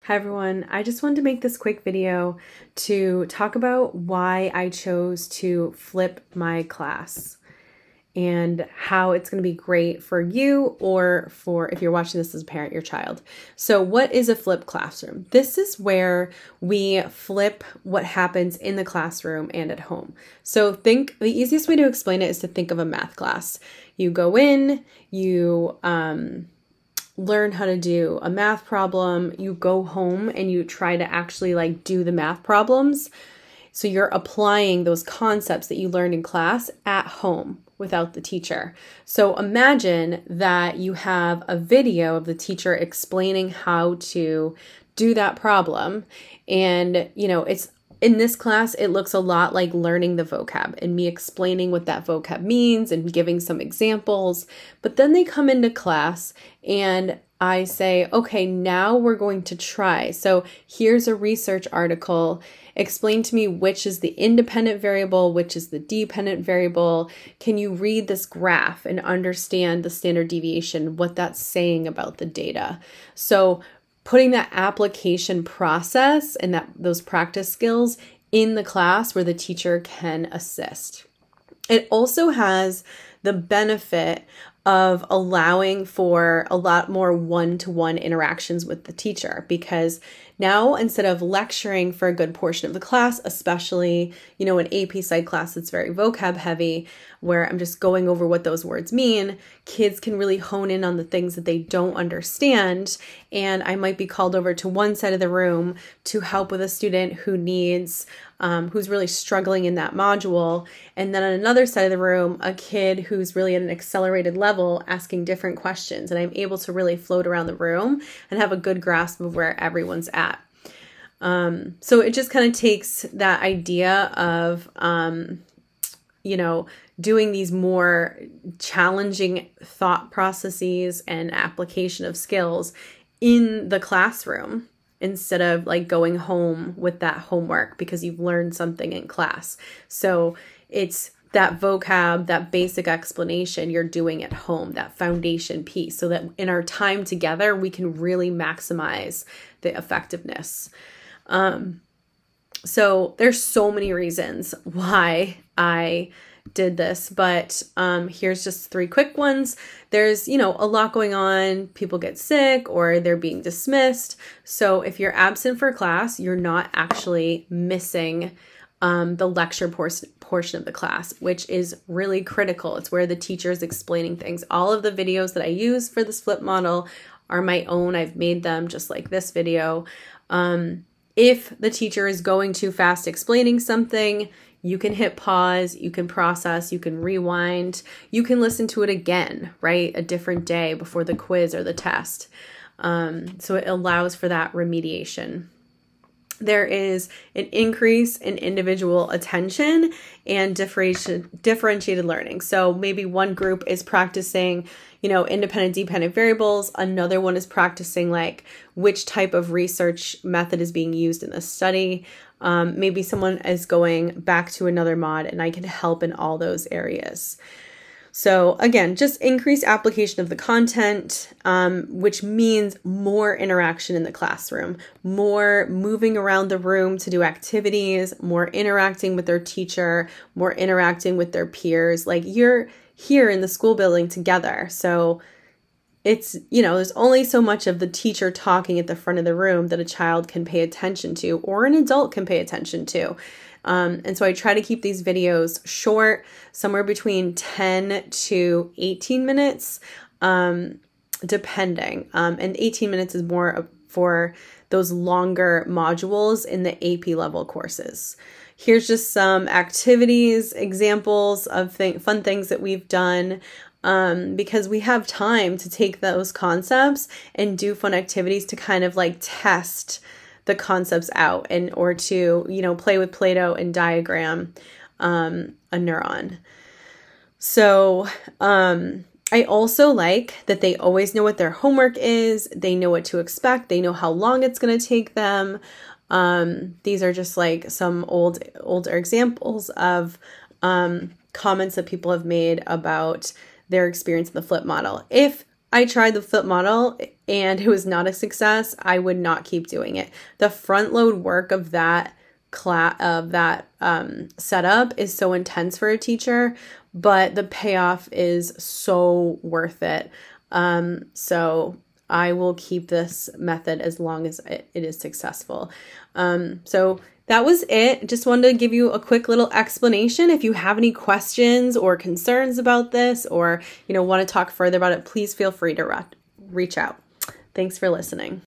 Hi everyone, I just wanted to make this quick video to talk about why I chose to flip my class and how it's going to be great for you or for, if you're watching this as a parent, your child. So what is a flipped classroom? This is where we flip what happens in the classroom and at home. So the easiest way to explain it is to think of a math class. You go in, you learn how to do a math problem, you go home and you try to actually do the math problems. So you're applying those concepts that you learned in class at home without the teacher. So imagine that you have a video of the teacher explaining how to do that problem. And, it's in this class, it looks a lot like learning the vocab and me explaining what that vocab means and giving some examples. But then they come into class and I say, okay, now we're going to try. So here's a research article. Explain to me which is the independent variable, which is the dependent variable. Can you read this graph and understand the standard deviation, what that's saying about the data? So putting that application process and those practice skills in the class where the teacher can assist. It also has the benefit of allowing for a lot more one-to-one interactions with the teacher, because now instead of lecturing for a good portion of the class, especially, an AP Psych class that's very vocab heavy, where I'm just going over what those words mean, kids can really hone in on the things that they don't understand. And I might be called over to one side of the room to help with a student who needs, who's really struggling in that module. And then on another side of the room, a kid who's really at an accelerated level asking different questions. And I'm able to really float around the room and have a good grasp of where everyone's at. So it just kind of takes that idea of, doing these more challenging thought processes and application of skills in the classroom instead of going home with that homework because you've learned something in class. So it's that vocab, that basic explanation you're doing at home, that foundation piece, so that in our time together, we can really maximize the effectiveness. So there's so many reasons why I did this, but here's just 3 quick ones. There's, a lot going on. People get sick or they're being dismissed. So if you're absent for class, you're not actually missing the lecture portion of the class, which is really critical. It's where the teacher is explaining things. All of the videos that I use for this flip model are my own. I've made them just like this video. If the teacher is going too fast explaining something, you can hit pause, you can process, you can rewind, you can listen to it again, right? A different day before the quiz or the test. So it allows for that remediation. There is an increase in individual attention and differentiated learning. So maybe one group is practicing, independent, dependent variables. Another one is practicing which type of research method is being used in the study. Maybe someone is going back to another mod and I can help in all those areas. So again, just increased application of the content, which means more interaction in the classroom, more moving around the room to do activities, more interacting with their teacher, more interacting with their peers. You're here in the school building together. So it's, there's only so much of the teacher talking at the front of the room that a child can pay attention to or an adult can pay attention to. And so I try to keep these videos short, somewhere between 10 to 18 minutes, depending. And 18 minutes is more for those longer modules in the AP level courses. Here's just some activities, examples of fun things that we've done. Because we have time to take those concepts and do fun activities to kind of test the concepts out or to, play with Play-Doh and diagram a neuron. So I also like that they always know what their homework is. They know what to expect. They know how long it's going to take them. These are just some older examples of comments that people have made about their experience in the flip model. If I tried the flip model and it was not a success, I would not keep doing it. The front load work of that setup is so intense for a teacher, but the payoff is so worth it. So I will keep this method as long as it is successful. So that was it. Just wanted to give you a quick little explanation. If you have any questions or concerns about this, or want to talk further about it, please feel free to reach out. Thanks for listening.